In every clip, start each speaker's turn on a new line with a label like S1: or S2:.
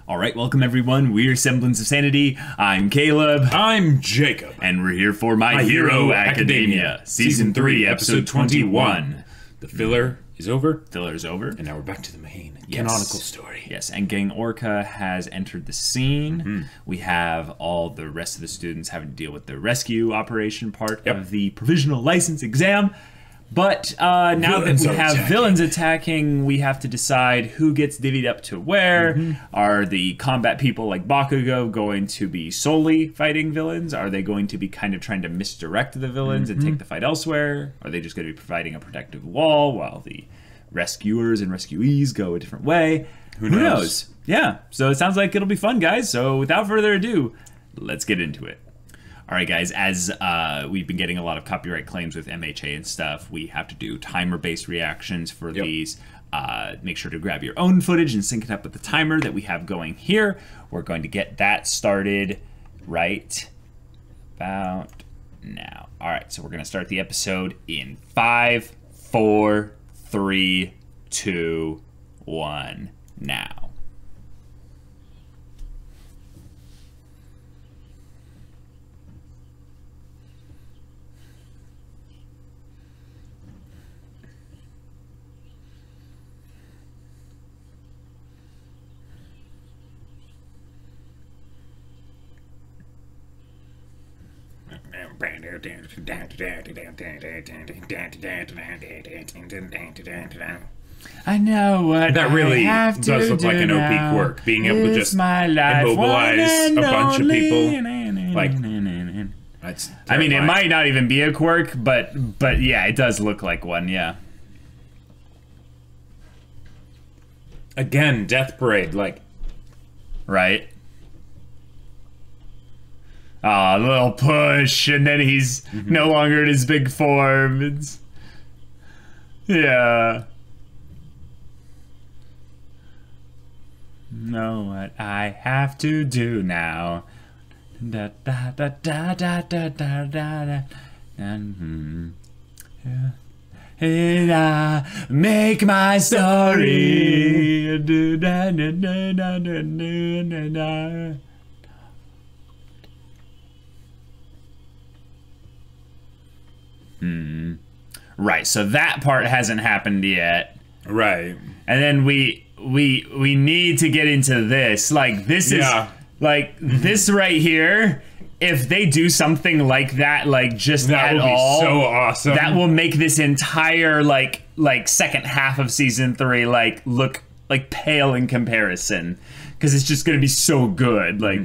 S1: All right, welcome everyone. We're Semblance of Sanity. I'm Caleb.
S2: I'm Jacob.
S1: And we're here for My Hero Academia, Season 3, Episode 21.
S2: The filler is over.
S1: Filler's over.
S2: And now we're back to the main canonical story.
S1: Yes, and Gang Orca has entered the scene. We have all the rest of the students having to deal with the rescue operation part of the provisional license exam. But now that we have villains attacking, we have to decide who gets divvied up to where. Are the combat people like Bakugo going to be solely fighting villains? Are they going to be kind of trying to misdirect the villains and take the fight elsewhere? Are they just going to be providing a protective wall while the rescuers and rescuees go a different way? Who knows? Yeah, so it sounds like it'll be fun, guys. So without further ado, let's get into it. All right, guys, as we've been getting a lot of copyright claims with MHA and stuff, we have to do timer-based reactions for these. Make sure to grab your own footage and sync it up with the timer that we have going here. We're going to get that started right about now. All right, so we're going to start the episode in 5, 4, 3, 2, 1, now. I know what
S2: that really
S1: have to
S2: does look like an OP quirk, being able to just immobilize a bunch of people. Like, that's
S1: I mean, it might not even be a quirk, but yeah, it does look like one. Yeah.
S2: Again, Death Parade, like,
S1: right. Ah, a little push, and then he's no longer in his big form. It's, yeah. Know what I have to do now. Da da da da da da da da. And and I make my story. Da da da da da da da. Right, so that part hasn't happened yet.
S2: right.
S1: And then we need to get into this. Like, this is like this right here. If they do something like that, like just
S2: That
S1: at
S2: would be
S1: all,
S2: so awesome.
S1: that will make this entire like second half of season 3 like look like pale in comparison, because it's just gonna be so good. Like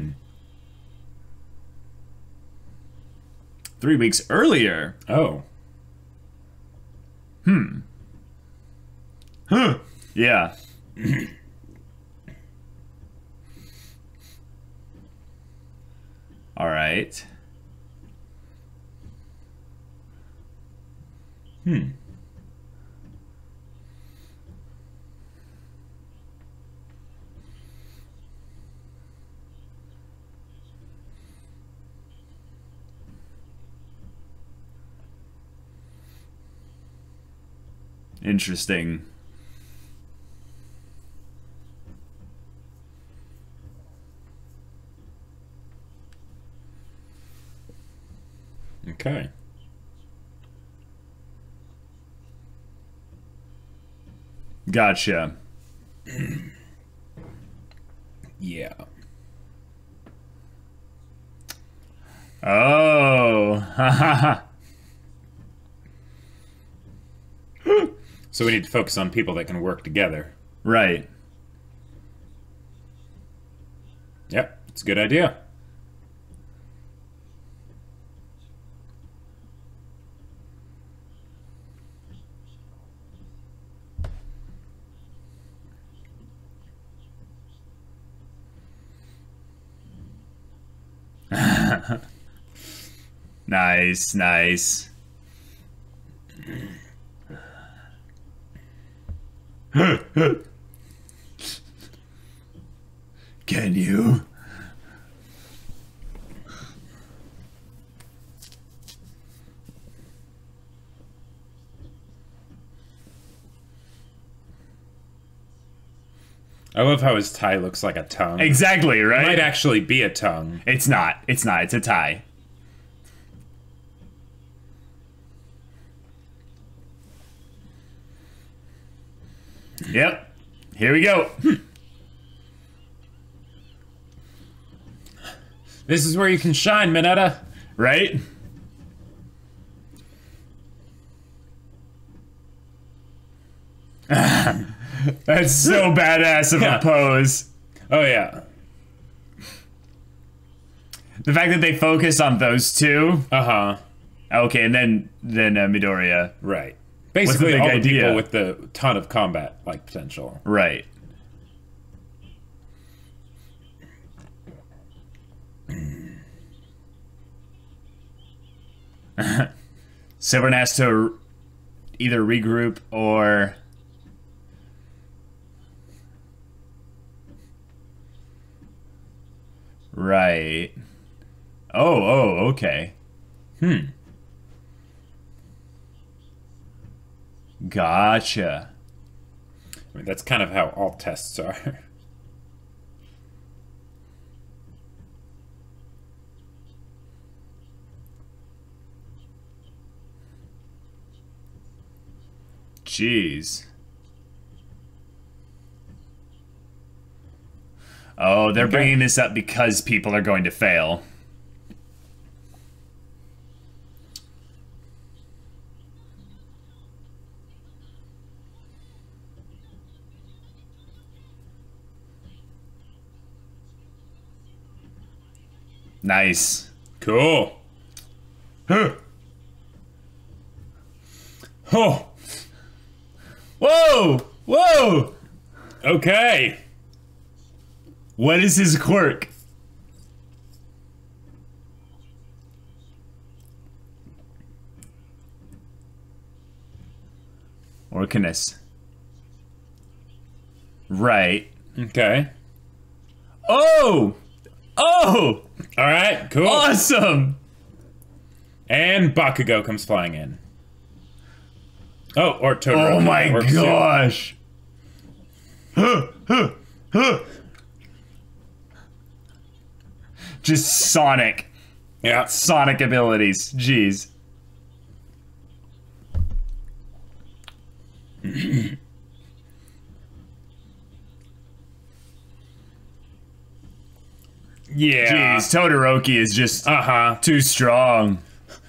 S1: 3 weeks earlier.
S2: Oh.
S1: Yeah. All right. Interesting.
S2: Okay.
S1: Gotcha.
S2: Yeah.
S1: Oh.
S2: So we need to focus on people that can work together.
S1: Right.
S2: Yep, it's a good idea.
S1: Nice, nice. Can you?
S2: I love how his tie looks like a tongue.
S1: Exactly, right?
S2: It might actually be a tongue.
S1: It's not. It's not. It's a tie. Yep. Here we go.
S2: This is where you can shine, Mineta.
S1: Right? That's so badass of a pose.
S2: Oh, yeah.
S1: The fact that they focus on those two.
S2: Uh-huh.
S1: Okay, and then Midoriya.
S2: Right. Basically, all the
S1: idea?
S2: people with the ton of combat like potential.
S1: Right. Someone has to either regroup or... Right. Oh, okay. Gotcha.
S2: I mean, that's kind of how all tests are.
S1: Jeez. Oh, they're bringing this up because people are going to fail. Nice.
S2: Cool. Huh. Oh.
S1: Whoa! Whoa!
S2: Okay.
S1: What is his quirk? Orcanus. Right.
S2: Okay.
S1: Oh! Oh!
S2: All right, cool.
S1: Awesome!
S2: And Bakugo comes flying in. Oh, or Todoroki.
S1: Oh my gosh! Just Sonic.
S2: Yeah.
S1: Sonic abilities. Jeez.
S2: Yeah.
S1: Jeez, Todoroki is just too strong.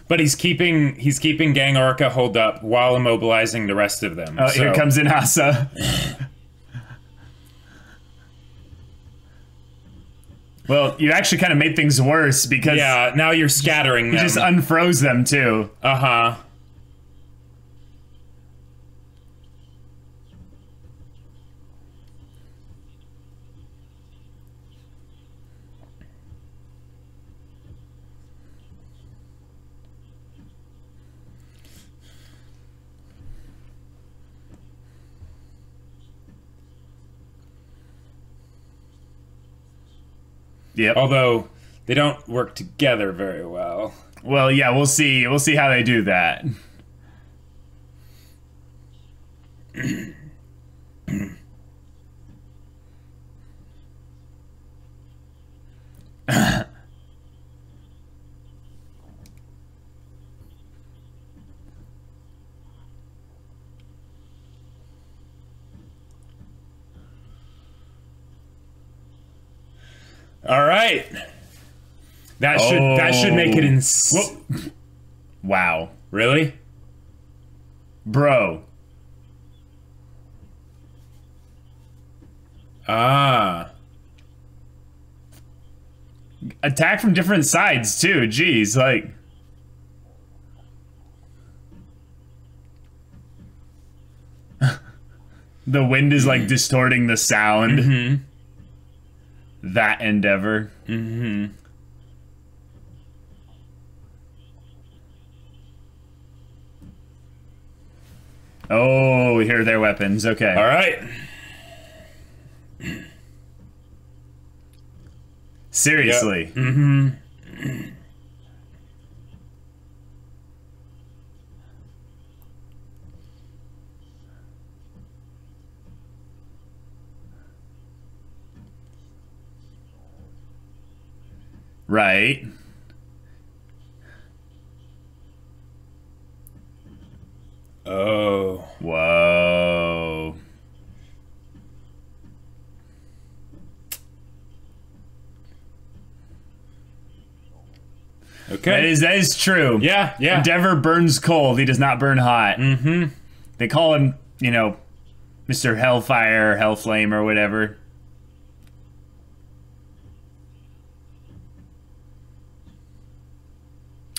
S2: But he's keeping Gang Orca holed up while immobilizing the rest of them.
S1: Oh, so. Here comes Inasa. Well, you actually kind of made things worse because...
S2: Yeah, now you're scattering them.
S1: You just unfroze them, too.
S2: Uh-huh.
S1: Yep.
S2: Although they don't work together very well.
S1: Well, yeah, we'll see. We'll see how they do that.
S2: All right. That should make it
S1: Wow.
S2: Really?
S1: Bro.
S2: Ah.
S1: Attack from different sides too. Jeez, like the wind is like distorting the sound.
S2: Mm-hmm.
S1: That endeavor.
S2: Mm-hmm.
S1: Oh, we hear their weapons. Okay.
S2: All right.
S1: Seriously.
S2: Yep. Mm-hmm.
S1: Right.
S2: Oh.
S1: Whoa.
S2: Okay.
S1: That is true.
S2: Yeah, yeah.
S1: Endeavor burns cold. He does not burn hot.
S2: Mm-hmm.
S1: They call him, you know, Mr. Hellfire, Hellflame, or whatever.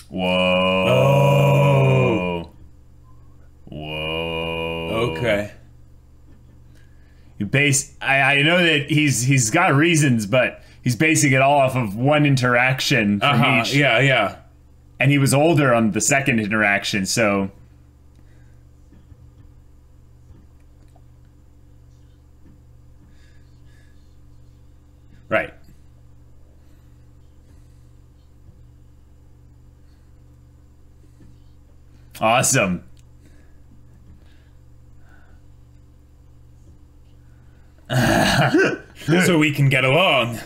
S1: Whoa.
S2: Oh.
S1: Whoa.
S2: Okay.
S1: I know that he's got reasons, but he's basing it all off of one interaction from each.
S2: Yeah, yeah.
S1: And he was older on the second interaction, so...
S2: Right.
S1: Awesome.
S2: So we can get along.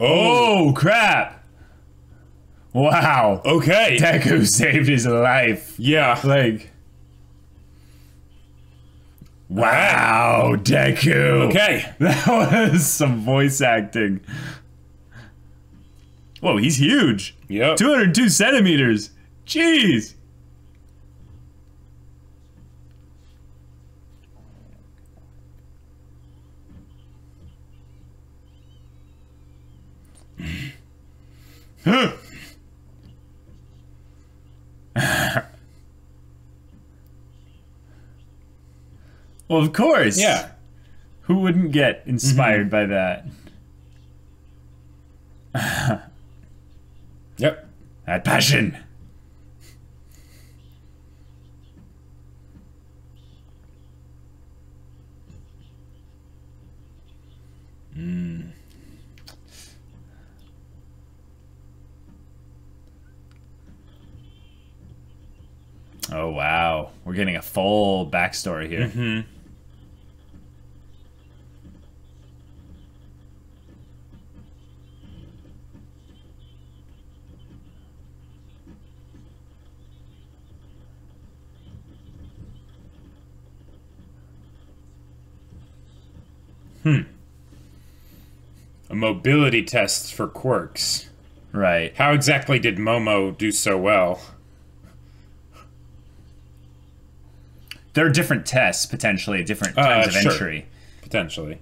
S1: Oh, crap! Wow.
S2: Okay.
S1: Deku saved his life.
S2: Yeah.
S1: Like... Wow, Deku!
S2: Okay.
S1: That was some voice acting. Whoa, he's huge.
S2: Yep.
S1: 202 centimeters. Jeez. Well, of course.
S2: Yeah.
S1: Who wouldn't get inspired by that?
S2: Yep.
S1: That passion. Oh, wow. We're getting a full backstory here.
S2: Mm-hmm. A mobility test for quirks.
S1: Right.
S2: How exactly did Momo do so well?
S1: There are different tests, potentially, different times of
S2: sure.
S1: entry.
S2: Potentially.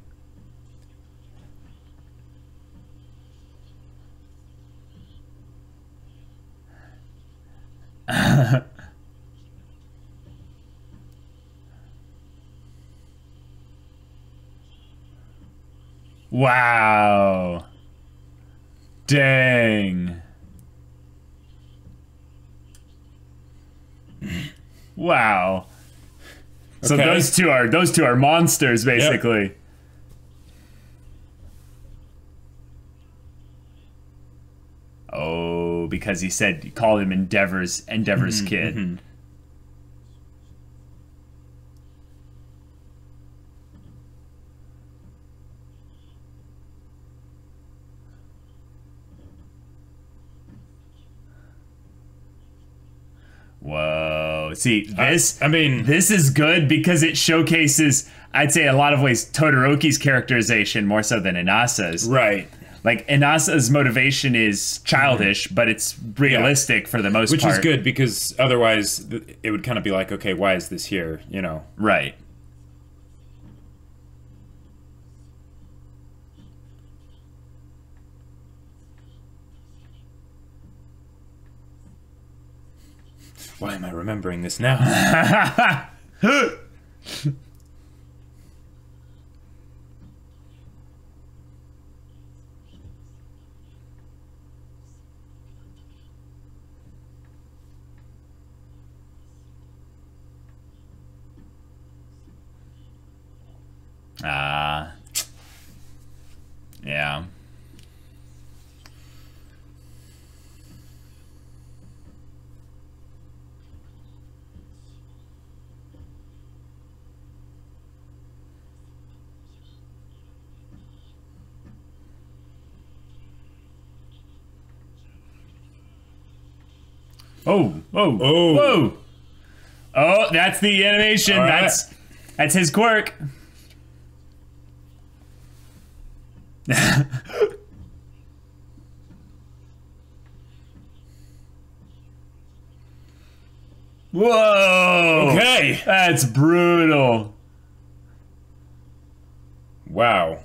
S1: Wow. Dang. Wow. So
S2: Okay.
S1: those two are monsters, basically.
S2: Yep.
S1: Oh, because he said he called him Endeavor's kid.
S2: Mm-hmm.
S1: Whoa. See, this
S2: I mean,
S1: this is good because it showcases, I'd say, in a lot of ways, Todoroki's characterization more so than Inasa's.
S2: right.
S1: Like, Inasa's motivation is childish, but it's realistic for the most
S2: Which
S1: part.
S2: is good because otherwise it would kind of be like, okay, why is this here? You know?
S1: Right.
S2: Why am I remembering this now?
S1: Yeah. Oh, oh, oh, whoa. Oh, that's the animation. Right. That's his quirk. Whoa.
S2: Okay.
S1: That's brutal.
S2: Wow.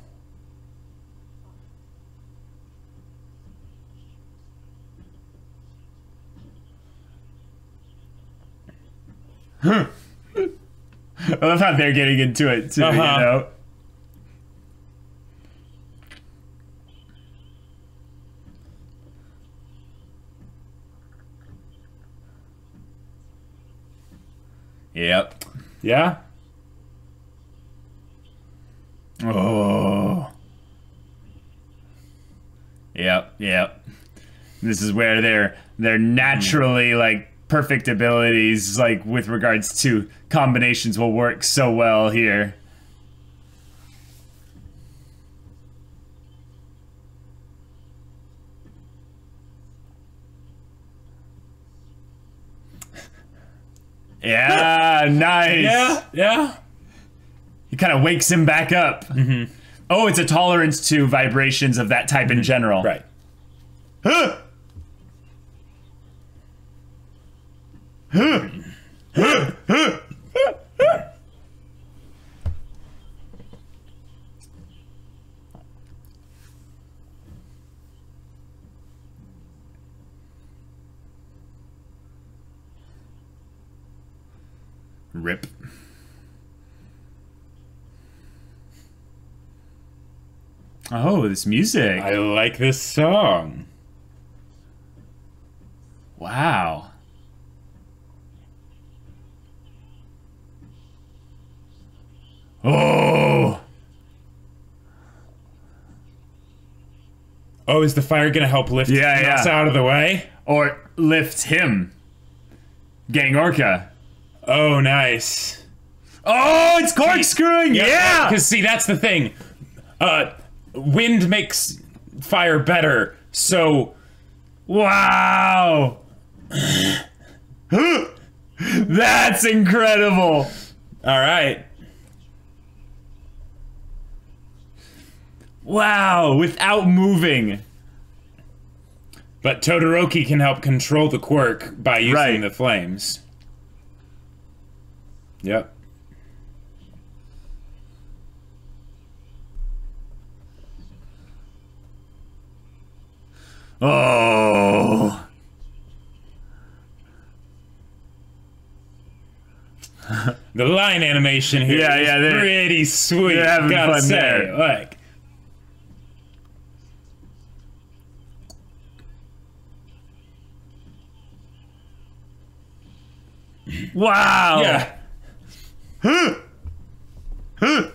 S1: I love how they're getting into it too, you know? Yep.
S2: Yeah?
S1: Oh. Yep, yep. This is where they're naturally like perfect abilities, like with regards to combinations, will work so well here. Yeah, nice.
S2: Yeah, yeah.
S1: He kind of wakes him back up.
S2: Mm-hmm.
S1: Oh, it's a tolerance to vibrations of that type in general.
S2: Right.
S1: Huh. Huh. Huh. Huh. Rip. Oh, this music.
S2: I like this song.
S1: Wow. Oh.
S2: Oh, is the fire gonna help lift us out of the way?
S1: Or lift him? Getting Orca.
S2: Oh, nice.
S1: Oh, it's corkscrewing! Yeah!
S2: Because, see, that's the thing. Wind makes fire better, so...
S1: Wow! That's incredible!
S2: Alright.
S1: Wow, without moving.
S2: But Todoroki can help control the quirk by using the flames. Yep.
S1: Oh.
S2: The line animation here is pretty sweet.
S1: They're having
S2: gotta
S1: fun
S2: say,
S1: there.
S2: like.
S1: Wow.
S2: Yeah.
S1: Huh. Huh.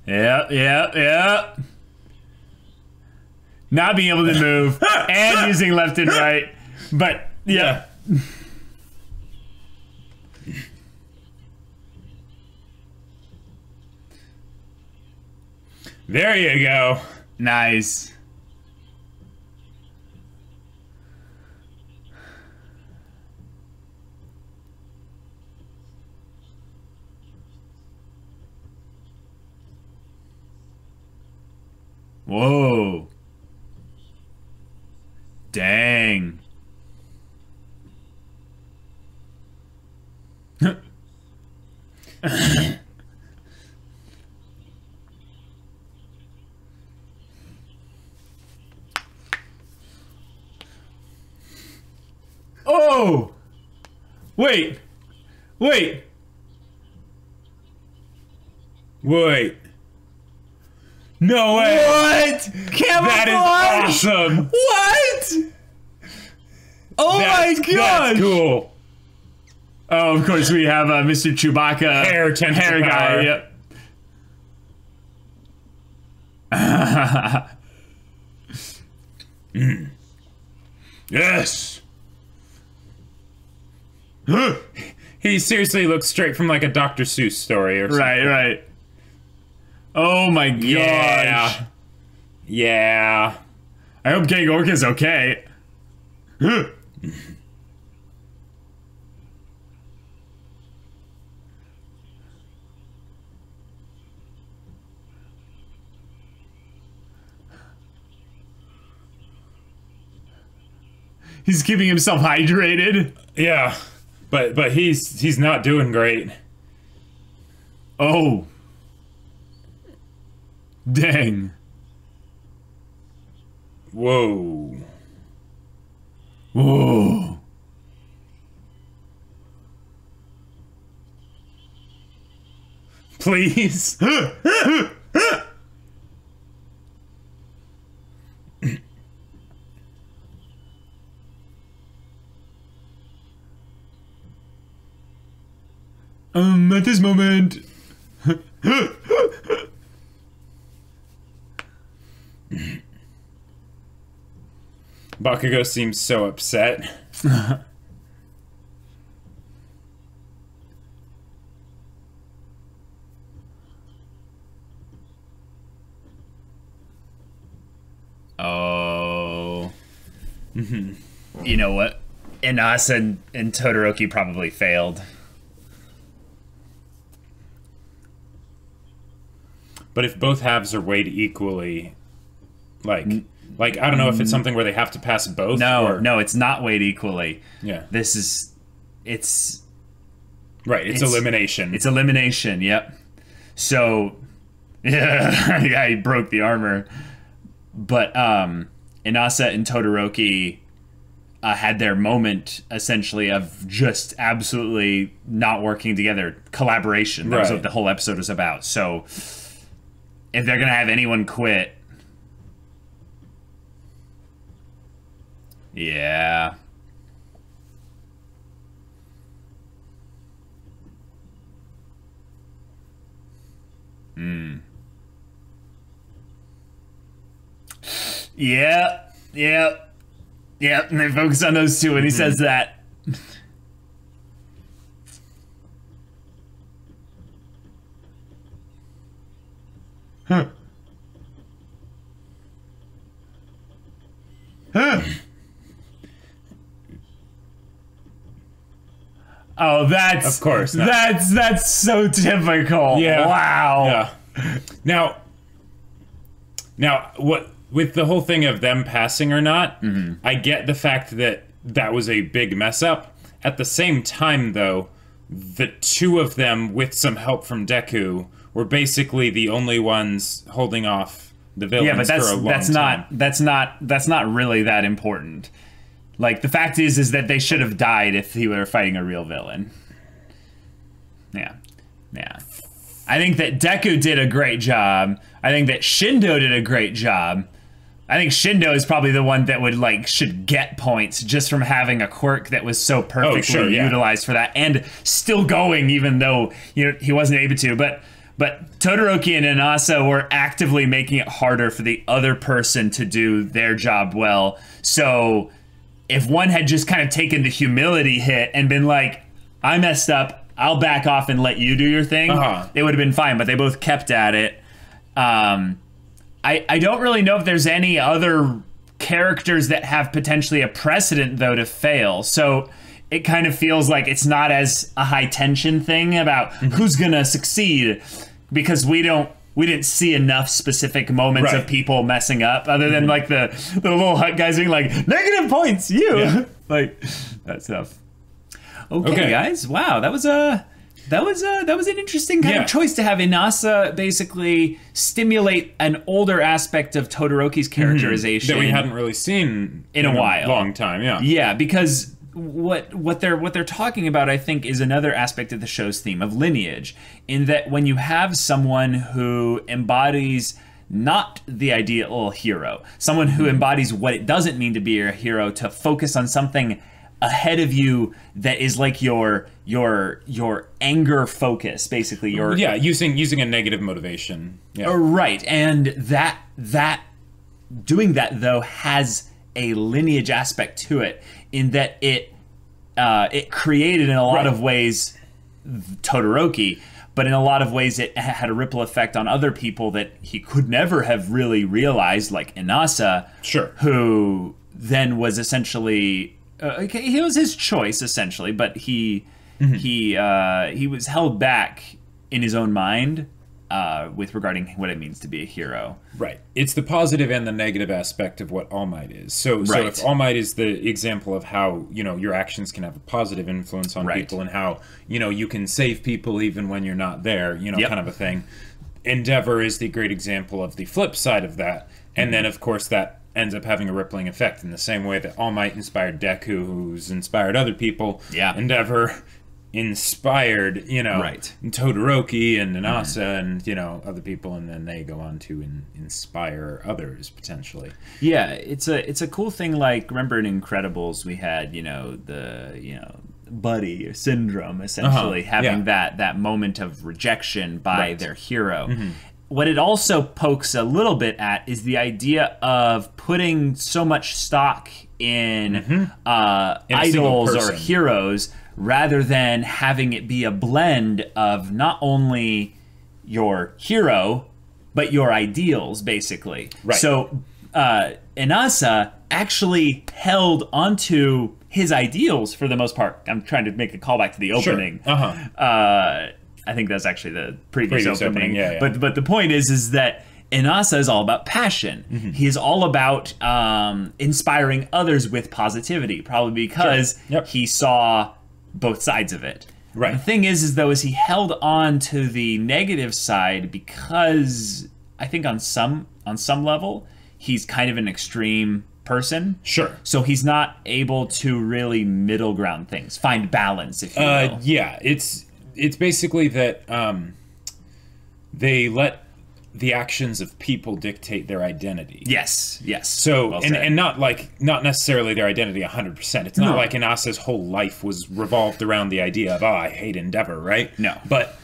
S1: Yeah. Not being able to move and using left and right, but yeah.
S2: There you go.
S1: Nice. Whoa. Dang. Oh! Wait.
S2: Wait. No way.
S1: What? Camouflage?
S2: That is awesome.
S1: What? Oh my gosh.
S2: That's cool.
S1: Oh, of course we have Mr. Chewbacca.
S2: Hair
S1: guy, yep.
S2: Yes. He seriously looks straight from like a Dr. Seuss story or something.
S1: Right. Oh my gosh.
S2: Yeah.
S1: I hope King Orca's okay. He's keeping himself hydrated.
S2: Yeah. But he's not doing great.
S1: Oh. Dang.
S2: Whoa.
S1: Whoa.
S2: Please.
S1: At this moment.
S2: Bakugo seems so upset.
S1: Oh. You know what? Inasa and Todoroki probably failed.
S2: But if both halves are weighed equally, like I don't know if it's something where they have to pass both.
S1: No, it's not weighed equally.
S2: Yeah.
S1: It's
S2: elimination.
S1: It's elimination, yep. So, yeah, he broke the armor. But Inasa and Todoroki had their moment, essentially, of just absolutely not working together. Collaboration. That was what the whole episode was about. So, if they're going to have anyone quit... Yeah. Yep. And they focus on those two, and he says that. Oh, that's...
S2: Of course.
S1: That's so typical.
S2: Yeah.
S1: Wow.
S2: Yeah. Now, what with the whole thing of them passing or not, I get the fact that that was a big mess up. At the same time, though, the two of them, with some help from Deku, were basically the only ones holding off the villains for a long time.
S1: That's not really that important. Like, the fact is that they should have died if he were fighting a real villain. Yeah. I think that Deku did a great job. I think that Shindo did a great job. I think Shindo is probably the one that should get points just from having a quirk that was so perfectly utilized for that and still going, even though he wasn't able to. But Todoroki and Inasa were actively making it harder for the other person to do their job well. So if one had just kind of taken the humility hit and been like, I messed up, I'll back off and let you do your thing, it would have been fine. But they both kept at it. I don't really know if there's any other characters that have potentially a precedent, though, to fail. So it kind of feels like it's not as a high tension thing about who's gonna succeed, because we didn't see enough specific moments of people messing up, other than like the little hut guys being like, negative points, like that stuff. Okay, guys, wow, that was an interesting kind of choice to have Inasa basically stimulate an older aspect of Todoroki's characterization
S2: that we hadn't really seen
S1: in a while,
S2: long time.
S1: Yeah, because what they're talking about, I think, is another aspect of the show's theme of lineage, in that when you have someone who embodies not the ideal hero, someone who embodies what it doesn't mean to be a hero, to focus on something ahead of you that is like your anger focus, basically. Your
S2: using a negative motivation. Yeah.
S1: Right, and that doing that though has a lineage aspect to it, in that it created in a lot of ways Todoroki, but in a lot of ways it had a ripple effect on other people that he could never have really realized, like Inasa, who then was essentially he was his choice essentially, but he was held back in his own mind with regarding what it means to be a hero.
S2: Right. It's the positive and the negative aspect of what All Might is. So if All Might is the example of how, your actions can have a positive influence on people, and how, you can save people even when you're not there, kind of a thing. Endeavor is the great example of the flip side of that. And then, of course, that ends up having a rippling effect in the same way that All Might inspired Deku, who's inspired other people.
S1: Yeah.
S2: Endeavor inspired, Todoroki and Inasa and, other people, and then they go on to inspire others, potentially.
S1: Yeah, it's a cool thing. Like, remember in Incredibles, we had, Buddy or Syndrome, essentially, having that moment of rejection by their hero. What it also pokes a little bit at is the idea of putting so much stock in idols or heroes, rather than having it be a blend of not only your hero, but your ideals, basically.
S2: Right.
S1: So Inasa actually held onto his ideals for the most part. I'm trying to make a callback to the opening. I think that's actually the previous opening.
S2: Yeah.
S1: But the point is that Inasa is all about passion. He is all about inspiring others with positivity, probably because he saw both sides of it.
S2: Right.
S1: The thing is he held on to the negative side because I think on some level he's kind of an extreme person.
S2: Sure.
S1: So he's not able to really middle ground things, find balance, if you will.
S2: Yeah, it's basically that they let the actions of people dictate their identity.
S1: Yes.
S2: So, well, and not necessarily their identity 100%. It's not like Inasa's whole life was revolved around the idea of, I hate Endeavor, right?
S1: No.
S2: But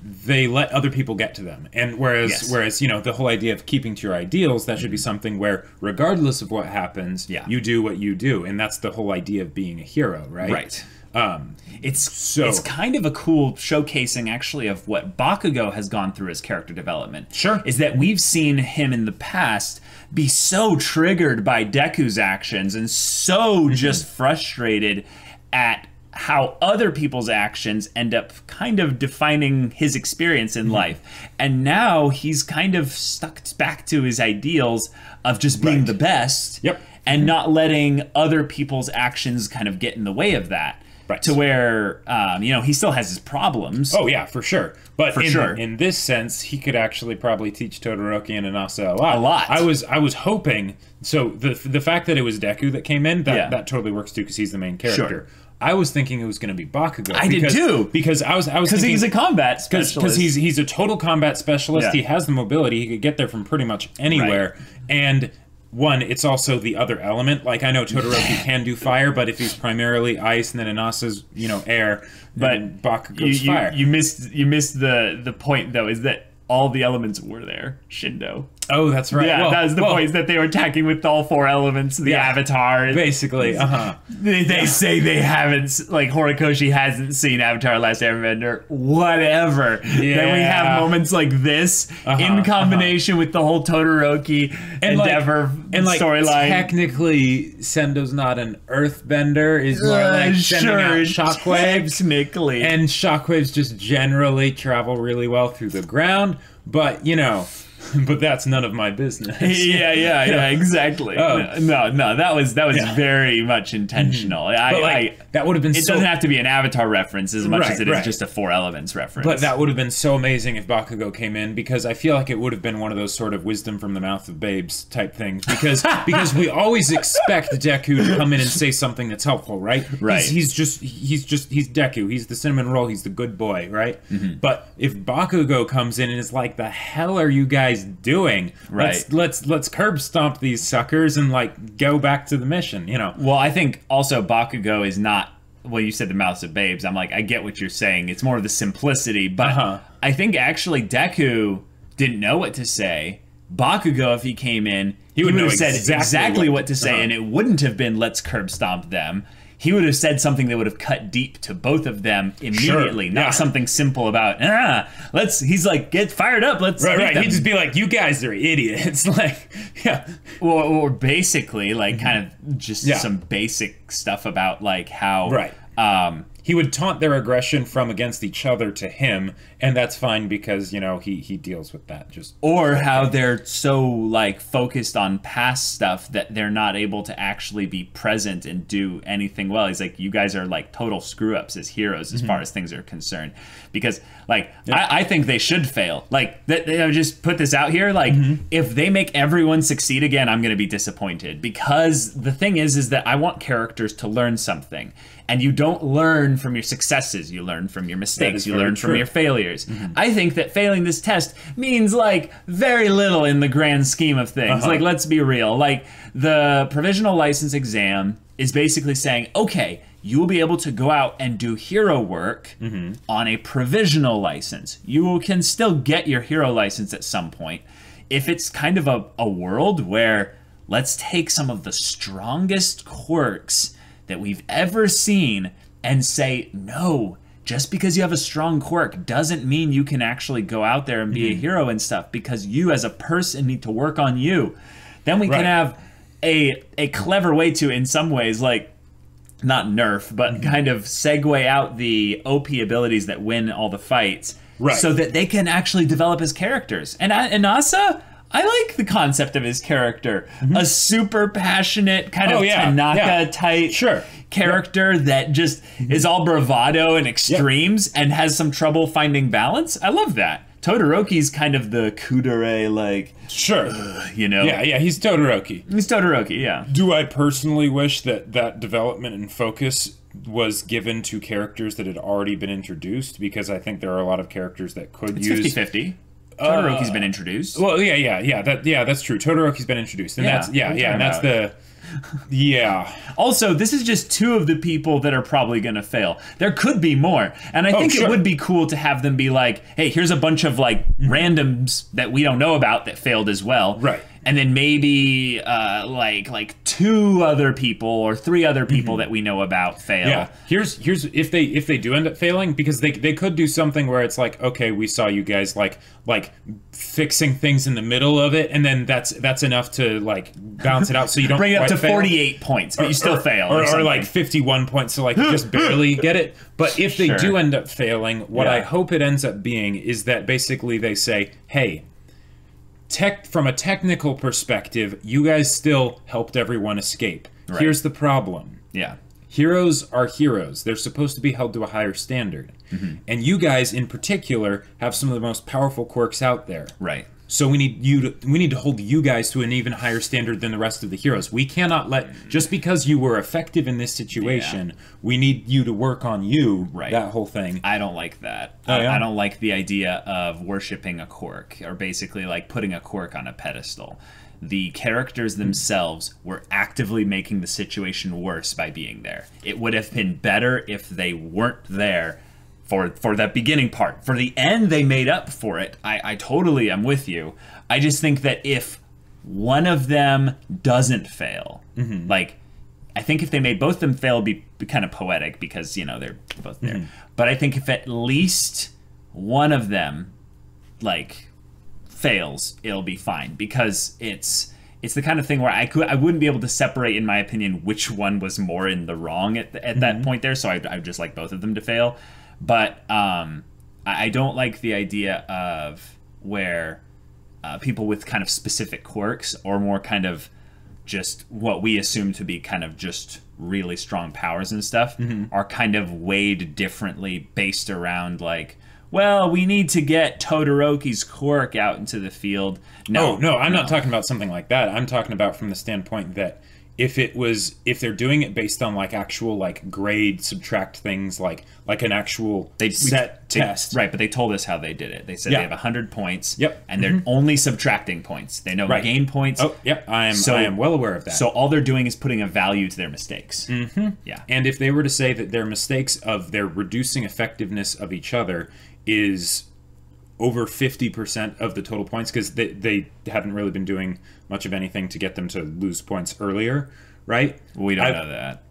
S2: they let other people get to them. And whereas, the whole idea of keeping to your ideals, that should be something where, regardless of what happens, you do what you do. And that's the whole idea of being a hero, right?
S1: Right. It's kind of a cool showcasing, actually, of what Bakugo has gone through as character development.
S2: Sure.
S1: Is that we've seen him in the past be so triggered by Deku's actions and so just frustrated at how other people's actions end up kind of defining his experience in life. And now he's kind of stuck back to his ideals of just being the best and not letting other people's actions kind of get in the way of that.
S2: Right.
S1: To where, he still has his problems.
S2: Oh, yeah, for sure. But in this sense, he could actually probably teach Todoroki and Inasa a lot. I was hoping, so the fact that it was Deku that came in, that totally works too, because he's the main character.
S1: Sure.
S2: I was thinking it was going to be Bakugo.
S1: I did too.
S2: Because I was thinking,
S1: because he's a combat specialist.
S2: Because he's a total combat specialist. He has the mobility. He could get there from pretty much anywhere. Right. And one, it's also the other element. Like, I know Todoroki can do fire, but if he's primarily ice and then Inasa's, air, but Bakugo's fire.
S1: You missed the point, though, is that all the elements were there. Shindo.
S2: Oh, that's right.
S1: Yeah, that was the point, is that they were attacking with all four elements, the Avatar.
S2: Basically,
S1: They say they haven't, like, Horikoshi hasn't seen Avatar Last Airbender, whatever.
S2: Yeah.
S1: Then we have moments like this, in combination with the whole Todoroki Endeavor storyline.
S2: Technically, Sendo's not an earthbender, is more like sending out shockwaves.
S1: Technically.
S2: And shockwaves just generally travel really well through the ground, but, but that's none of my business.
S1: Yeah, exactly. No, that was very much intentional.
S2: That would have been.
S1: It doesn't have to be an Avatar reference as much as it is just a Four Elements reference.
S2: But that would have been so amazing if Bakugo came in, because I feel like it would have been one of those sort of wisdom from the mouth of babes type things. Because we always expect Deku to come in and say something that's helpful, right?
S1: Right.
S2: He's Deku. He's the cinnamon roll. He's the good boy, right? But if Bakugo comes in and is like, "The hell are you guys guys doing?
S1: Right.
S2: Let's curb stomp these suckers and like go back to the mission, you know.
S1: Well, I think also Bakugo is not, well, you said the mouths of babes. I'm like, I get what you're saying. It's more of the simplicity, but I think actually Deku didn't know what to say. Bakugo, if he came in, he would have said exactly what to say, and it wouldn't have been let's curb stomp them. He would have said something that would have cut deep to both of them immediately, not something simple about, he's like, get fired up, let's beat them.
S2: He'd just be like, you guys are idiots. Like,
S1: or basically, like, kind of just some basic stuff about, like, how...
S2: He would taunt their aggression from against each other to him, and that's fine because, you know, he deals with that.
S1: Or how they're so, like, focused on past stuff that they're not able to actually be present and do anything well. He's like, you guys are, like, total screw-ups as heroes as far as things are concerned. Because, like, I think they should fail. Like, just put this out here. Like, if they make everyone succeed again, I'm going to be disappointed. Because the thing is that I want characters to learn something. And you don't learn from your successes. You learn from your mistakes. You learn from your failures. I think that failing this test means, like, very little in the grand scheme of things. Like, let's be real. Like, the provisional license exam is basically saying, okay, you will be able to go out and do hero work on a provisional license. You can still get your hero license at some point. If it's kind of a world where let's take some of the strongest quirks that we've ever seen and say, no, just because you have a strong quirk doesn't mean you can actually go out there and be a hero and stuff, because you as a person need to work on you. Then we can have a clever way to, in some ways, like, not nerf, but kind of segue out the OP abilities that win all the fights so that they can actually develop as characters. And Inasa, I like the concept of his character. A super passionate, kind of Tanaka-type character that just is all bravado and extremes and has some trouble finding balance. I love that. Todoroki's kind of the kudere, like... you know?
S2: Yeah, he's Todoroki.
S1: He's Todoroki, yeah.
S2: Do I personally wish that development and focus was given to characters that had already been introduced? Because I think there are a lot of characters that could use...
S1: It's 50-50. Todoroki's been introduced.
S2: Well, that's true. Todoroki's been introduced, and that's the Also, this is just two of the people that are probably going to fail. There could be more, and I think it would be cool to have them be like, "Hey, here's a bunch of like randoms that we don't know about that failed as well." Right.
S1: And then maybe like 2 other people or 3 other people that we know about fail.
S2: Yeah. Here's if they do end up failing, because they could do something where it's like, okay, we saw you guys like fixing things in the middle of it, and then that's enough to like balance it out, so you don't
S1: bring it up to
S2: fail.
S1: 48 points, but you still fail,
S2: or like 51 points, so like just barely get it. But if they do end up failing, what I hope it ends up being is that basically they say, hey, from a technical perspective, you guys still helped everyone escape. Right. Here's the problem.
S1: Yeah.
S2: Heroes are heroes. They're supposed to be held to a higher standard. And you guys, in particular, have some of the most powerful quirks out there.
S1: Right.
S2: So we need to hold you guys to an even higher standard than the rest of the heroes. We cannot just because you were effective in this situation, we need you to work on you. Right. That whole thing.
S1: I don't like that. I don't like the idea of worshiping a quirk, or basically like putting a quirk on a pedestal. The characters themselves were actively making the situation worse by being there. It would have been better if they weren't there for that beginning part. For the end, they made up for it. I totally am with you. I just think that if one of them doesn't fail, like, I think if they made both of them fail, it'd be kind of poetic, because, you know, they're both there. But I think if at least one of them, like, fails, it'll be fine, because it's the kind of thing where I wouldn't be able to separate, in my opinion, which one was more in the wrong at that point there. So I would just like both of them to fail. But I don't like the idea of where people with kind of specific quirks, or more kind of just what we assume to be kind of just really strong powers and stuff, are kind of weighed differently based around like, well, we need to get Todoroki's quirk out into the field.
S2: No, I'm not talking about something like that. I'm talking about from the standpoint that if they're doing it based on like actual like grade subtract things like an actual test.
S1: Right, but they told us how they did it. They said they have 100 points.
S2: Yep.
S1: And they're only subtracting points. They don't gain points.
S2: Oh, yep. I am well aware of that.
S1: So all they're doing is putting a value to their mistakes. Yeah.
S2: And if they were to say that their mistakes of their reducing effectiveness of each other is over 50% of the total points, because they haven't really been doing much of anything to get them to lose points earlier, right?
S1: We don't know that.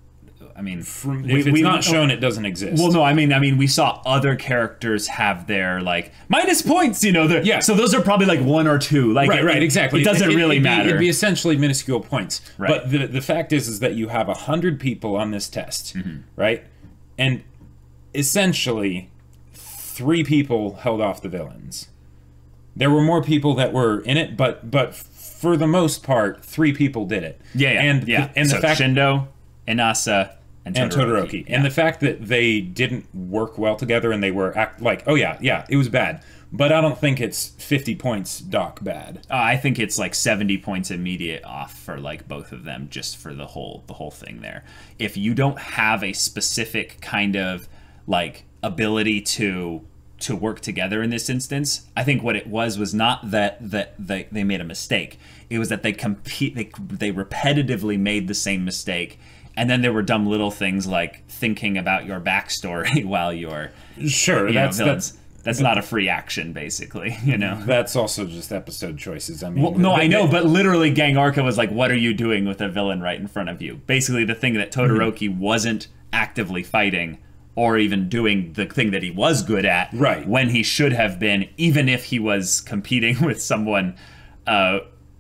S1: I mean,
S2: if it's not shown, it doesn't exist.
S1: Well, no, I mean, we saw other characters have their like minus points, you know. Yeah. So those are probably like 1 or 2. Like,
S2: right, exactly.
S1: It doesn't really matter.
S2: It'd be essentially minuscule points.
S1: Right.
S2: But the fact is that you have 100 people on this test, right? And essentially, 3 people held off the villains. There were more people that were in it, but for the most part, 3 people did it.
S1: Yeah.
S2: And
S1: so
S2: the fact
S1: Shindo, Inasa, and Todoroki.
S2: And the fact that they didn't work well together and they were it was bad. But I don't think it's 50 points dock bad.
S1: I think it's like 70 points immediate off for like both of them, just for the whole thing there. If you don't have a specific kind of like ability to work together in this instance, I think what it was not that they made a mistake. It was that they repetitively made the same mistake. And then there were dumb little things like thinking about your backstory while you're that's not a free action, basically, you know.
S2: That's also just episode choices. I mean,
S1: well, no, I know, but literally, Gang Orca was like, "What are you doing with a villain right in front of you?" Basically, the thing that Todoroki wasn't actively fighting, or even doing the thing that he was good at,
S2: right, when
S1: he should have been, even if he was competing with someone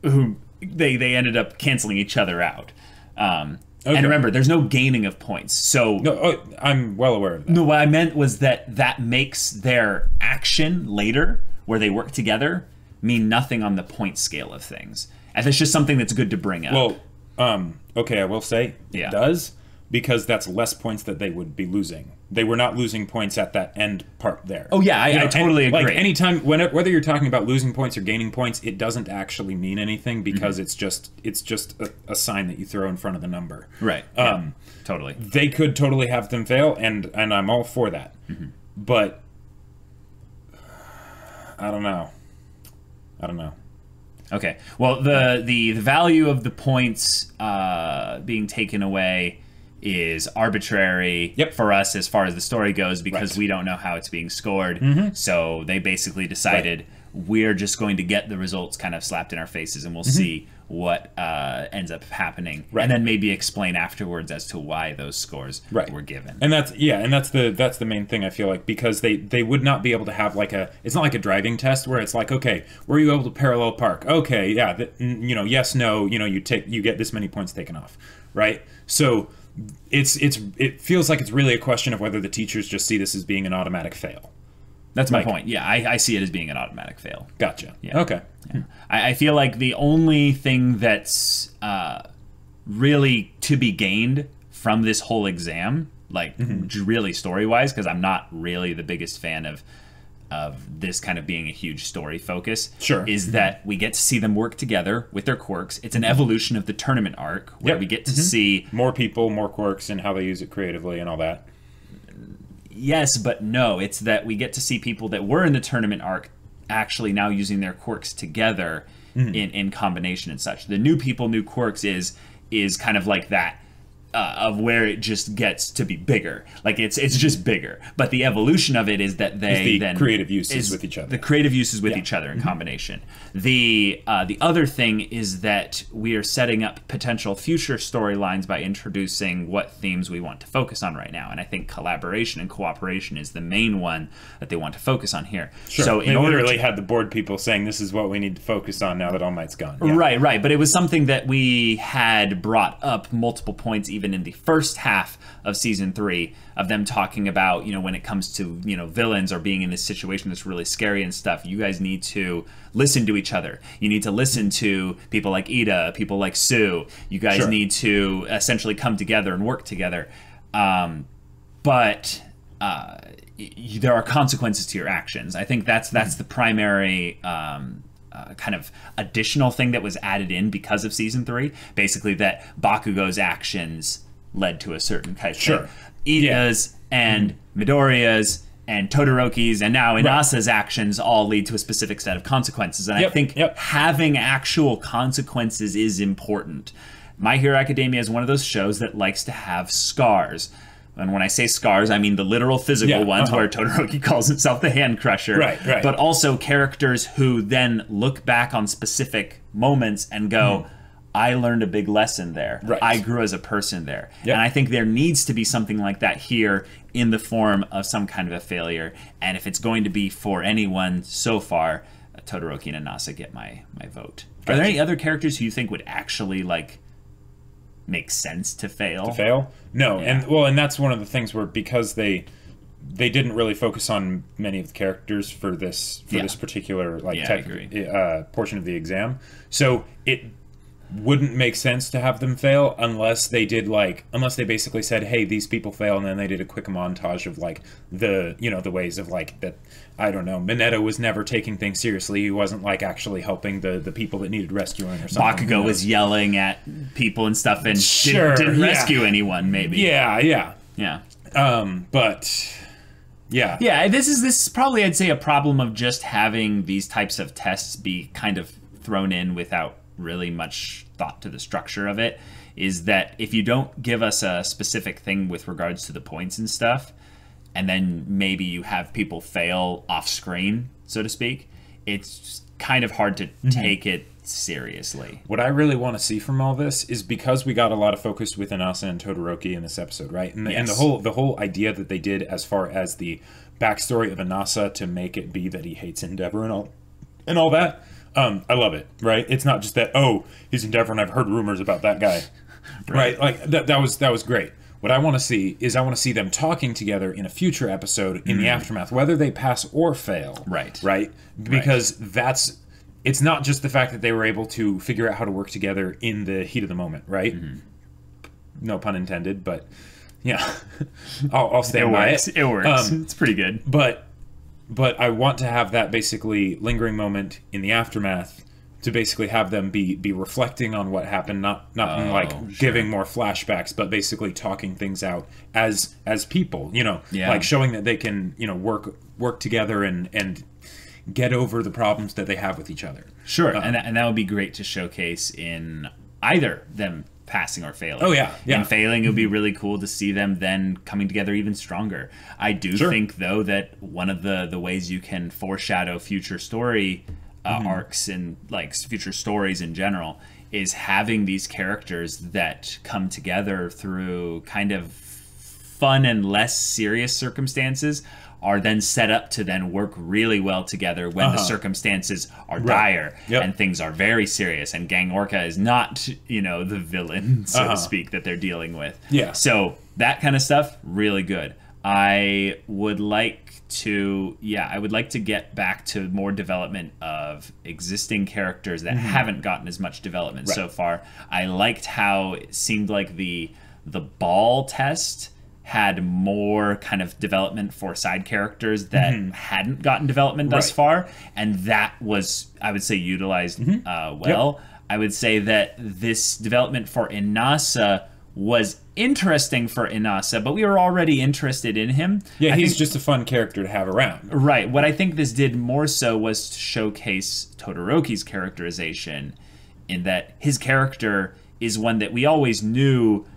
S1: who they ended up canceling each other out. Okay. And remember, there's no gaining of points. So
S2: no, I'm well aware of that.
S1: No, what I meant was that makes their action later, where they work together, mean nothing on the point scale of things. And it's just something that's good to bring up.
S2: Well, okay, I will say it does, because that's less points that they would be losing. They were not losing points at that end part there.
S1: Oh yeah, I totally agree.
S2: Like anytime, whether you're talking about losing points or gaining points, it doesn't actually mean anything, because it's just a sign that you throw in front of the number.
S1: Right. Totally.
S2: They could totally have them fail, and I'm all for that. But I don't know.
S1: Okay. Well, the value of the points being taken away is arbitrary for us as far as the story goes, because we don't know how it's being scored. So they basically decided we're just going to get the results kind of slapped in our faces, and we'll see what ends up happening, and then maybe explain afterwards as to why those scores were given.
S2: And that's the main thing, I feel like, because they would not be able to have like it's not like a driving test where it's like, okay, were you able to parallel park? Okay, yeah, yes, no, you get this many points taken off, right? So it feels like it's really a question of whether the teachers just see this as being an automatic fail.
S1: That's my point. Yeah, I see it as being an automatic fail.
S2: Gotcha.
S1: Yeah.
S2: Okay.
S1: Yeah. I feel like the only thing that's really to be gained from this whole exam, like really story-wise, because I'm not really the biggest fan of this kind of being a huge story focus, is that we get to see them work together with their quirks. It's an evolution of the tournament arc, where we get to see
S2: more people, more quirks, and how they use it creatively and all that.
S1: Yes, but no. It's that we get to see people that were in the tournament arc actually now using their quirks together in combination and such. The new people, new quirks is kind of like that. Of where it just gets to be bigger, like it's just bigger. But the evolution of it is that they then
S2: creative uses with each other.
S1: The creative uses with each other in combination. The other thing is that we are setting up potential future storylines by introducing what themes we want to focus on right now. And I think collaboration and cooperation is the main one that they want to focus on here.
S2: So they literally had the board people saying this is what we need to focus on now that All Might's gone. Yeah.
S1: Right. But it was something that we had brought up multiple points, even in the first half of season 3, of them talking about, when it comes to, villains or being in this situation that's really scary and stuff, you guys need to listen to each other. You need to listen to people like Ida, people like Sue. You guys need to essentially come together and work together. But there are consequences to your actions. I think that's the primary kind of additional thing that was added in because of season 3. Basically, that Bakugo's actions led to a certain kind of thing. Iida's and Midoriya's and Todoroki's and now Inasa's actions all lead to a specific set of consequences. And I think having actual consequences is important. My Hero Academia is one of those shows that likes to have scars. And when I say scars, I mean the literal physical ones where Todoroki calls himself the Hand Crusher. But also characters who then look back on specific moments and go, I learned a big lesson there. I grew as a person there. And I think there needs to be something like that here in the form of some kind of a failure. And if it's going to be for anyone so far, Todoroki and Inasa get my vote. Are there any other characters who you think would actually like make sense to fail?
S2: No. And that's one of the things where because they didn't really focus on many of the characters for this particular portion of the exam. So it wouldn't make sense to have them fail unless they basically said, hey, these people fail, and then they did a quick montage of like the ways of like that. I don't know, Mineta was never taking things seriously. He wasn't like actually helping the people that needed rescuing or something.
S1: Bakugo was yelling at people and stuff and didn't rescue anyone, maybe. This is probably, I'd say, a problem of just having these types of tests be kind of thrown in without really much thought to the structure of it, is that if you don't give us a specific thing with regards to the points and stuff, and then maybe you have people fail off screen, so to speak, it's kind of hard to take it seriously.
S2: What I really want to see from all this is, because we got a lot of focus with Inasa and Todoroki in this episode, right? And the whole idea that they did as far as the backstory of Inasa to make it be that he hates Endeavor and all that. I love it, right? It's not just that, he's Endeavor and I've heard rumors about that guy. right? Like that was great. What I want to see is them talking together in a future episode in the aftermath, whether they pass or fail. Right? Because it's not just the fact that they were able to figure out how to work together in the heat of the moment, right? No pun intended, but yeah. I'll stand by it.
S1: It works. It's pretty good.
S2: But I want to have that basically lingering moment in the aftermath to basically have them be reflecting on what happened, not giving more flashbacks, but basically talking things out as people, like showing that they can, work together and get over the problems that they have with each other.
S1: Sure. And that would be great to showcase in either them passing or failing. And failing, it would be really cool to see them then coming together even stronger. I do think, though, that one of the ways you can foreshadow future story arcs and like future stories in general is having these characters that come together through kind of fun and less serious circumstances are then set up to then work really well together when the circumstances are dire and things are very serious, and Gang Orca is not, the villain, so to speak, that they're dealing with. So that kind of stuff, really good. I would like to get back to more development of existing characters that haven't gotten as much development so far. I liked how it seemed like the ball test had more kind of development for side characters that hadn't gotten development thus far, and that was, I would say, utilized well. I would say that this development for Inasa was interesting for Inasa, but we were already interested in him.
S2: He's just a fun character to have around.
S1: Right. What I think this did more so was to showcase Todoroki's characterization, in that his character is one that we always knew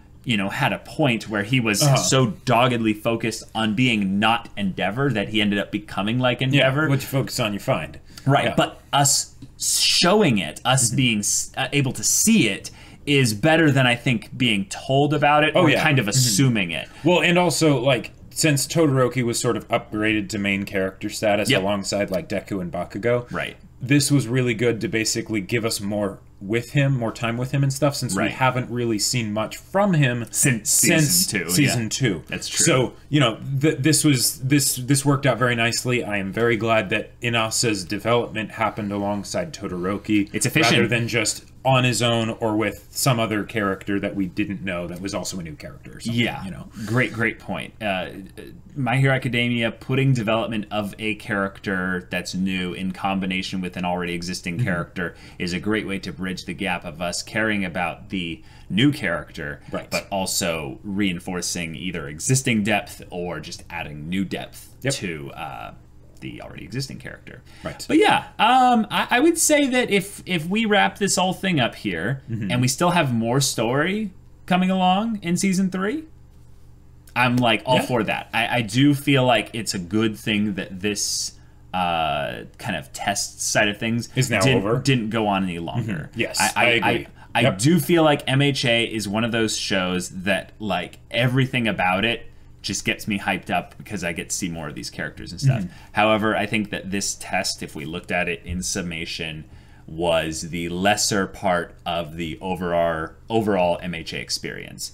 S1: had a point where he was so doggedly focused on being not Endeavor that he ended up becoming like Endeavor.
S2: What you focus on, you find.
S1: Right, but us showing it, us being able to see it, is better than I think being told about it or kind of assuming it.
S2: Well, and also, like, since Todoroki was sort of upgraded to main character status alongside, like, Deku and Bakugo, this was really good to basically give us more time with him and stuff, since we haven't really seen much from him
S1: since season 2. That's true.
S2: So, this worked out very nicely. I am very glad that Inasa's development happened alongside Todoroki.
S1: It's efficient.
S2: Rather than just on his own or with some other character that we didn't know that was also a new character or something,
S1: Yeah,
S2: you know.
S1: great point. My Hero Academia putting development of a character that's new in combination with an already existing character is a great way to bridge the gap of us caring about the new character,
S2: right,
S1: but also reinforcing either existing depth or just adding new depth to the already existing character.
S2: Right.
S1: But yeah, I would say that if we wrap this whole thing up here and we still have more story coming along in season 3, I'm like all for that. I do feel like it's a good thing that this kind of test side of things
S2: is now over.
S1: Didn't go on any longer.
S2: Yes, I agree.
S1: I do feel like MHA is one of those shows that like everything about it just gets me hyped up because I get to see more of these characters and stuff. However, I think that this test, if we looked at it in summation, was the lesser part of the overall MHA experience.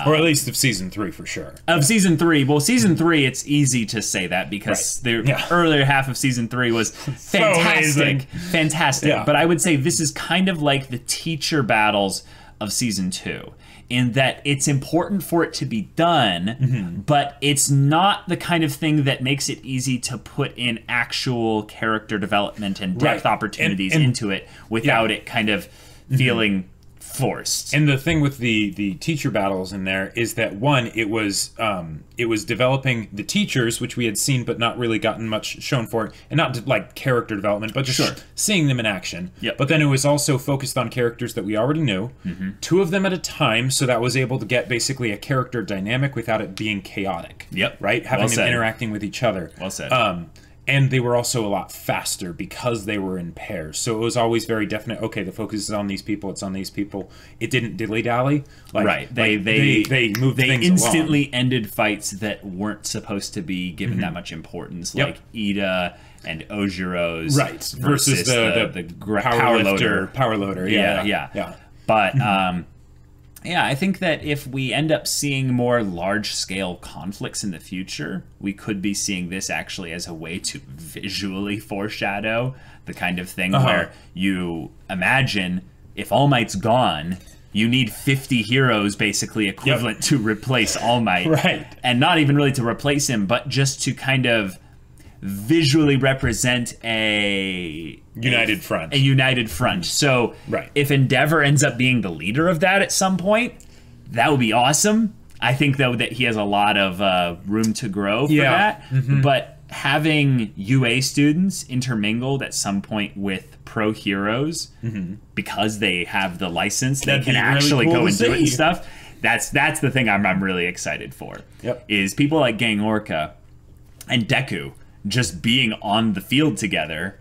S2: Or at least of season 3 for sure.
S1: Of season 3. Well, season 3, it's easy to say that because the earlier half of season 3 was fantastic. Fantastic. Yeah. But I would say this is kind of like the teacher battles of season 2. In that it's important for it to be done, but it's not the kind of thing that makes it easy to put in actual character development and depth opportunities into it without it kind of feeling forced.
S2: And the thing with the teacher battles in there is that one, it was developing the teachers, which we had seen but not really gotten much shown for, and not like character development, but just seeing them in action. But then it was also focused on characters that we already knew, 2 of them at a time, so that was able to get basically a character dynamic without it being chaotic. Right? Having them interacting with each other.
S1: Well said.
S2: And they were also a lot faster because they were in pairs. So it was always very definite, okay, the focus is on these people, it's on these people. It didn't dilly-dally. Like,
S1: They
S2: moved things
S1: instantly
S2: along.
S1: ended fights that weren't supposed to be given that much importance, like Ida and Ojiro's
S2: versus the power loader. Yeah.
S1: But yeah, I think that if we end up seeing more large-scale conflicts in the future, we could be seeing this actually as a way to visually foreshadow the kind of thing where you imagine if All Might's gone, you need 50 heroes basically equivalent to replace All Might. And not even really to replace him, but just to kind of visually represent a
S2: united front.
S1: A united front. So if Endeavor ends up being the leader of that at some point, that would be awesome. I think, though, that he has a lot of room to grow for that. But having UA students intermingled at some point with pro heroes, because they have the license, they can actually go and do it and stuff. That's the thing I'm really excited for. Is people like Gang Orca and Deku just being on the field together,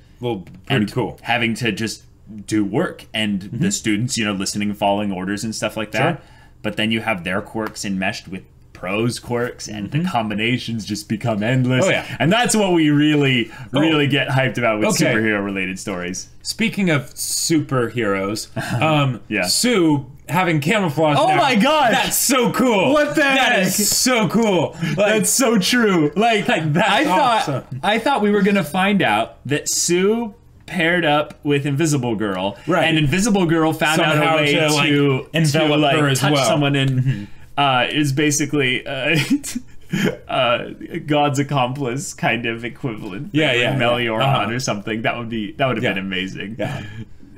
S2: pretty cool,
S1: having to just do work, and the students, listening and following orders and stuff like that. But then you have their quirks enmeshed with pros quirks, and the combinations just become endless. And that's what we really get hyped about with superhero related stories.
S2: Speaking of superheroes, Sue having camouflage.
S1: Oh my god,
S2: that's so cool!
S1: What the heck?
S2: That is so cool.
S1: That's so true.
S2: That's awesome.
S1: I thought we were gonna find out that Sue paired up with Invisible Girl, and Invisible Girl found out a way to
S2: envelop her as
S1: touch
S2: well.
S1: someone and is basically God's accomplice kind of equivalent. Melioron or something. That would have been amazing.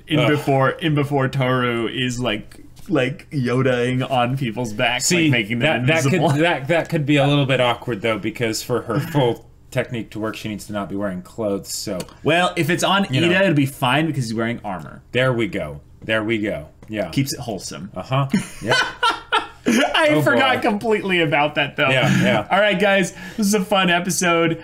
S1: Before Toru is like Yodaing on people's backs, making them invisible.
S2: That could be a little bit awkward though, because for her full technique to work, she needs to not be wearing clothes. So
S1: if it's on Ida, it'll be fine because he's wearing armor.
S2: There we go. Yeah,
S1: keeps it wholesome.
S2: Yeah.
S1: I forgot completely about that, though. All right, guys, this is a fun episode.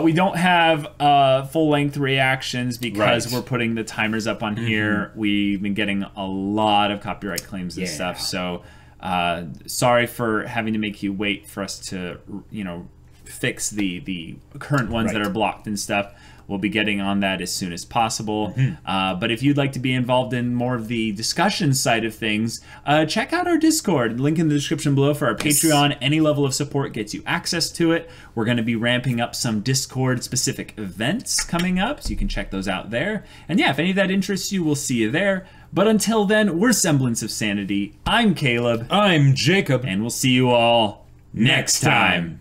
S1: We don't have full-length reactions because we're putting the timers up on here. We've been getting a lot of copyright claims and stuff, so sorry for having to make you wait for us to, fix the current ones that are blocked and stuff. We'll be getting on that as soon as possible. But if you'd like to be involved in more of the discussion side of things, check out our Discord. Link in the description below for our Patreon. Any level of support gets you access to it. We're going to be ramping up some Discord-specific events coming up, so you can check those out there. And yeah, if any of that interests you, we'll see you there. But until then, we're Semblance of Sanity. I'm Caleb.
S2: I'm Jacob.
S1: And we'll see you all next time.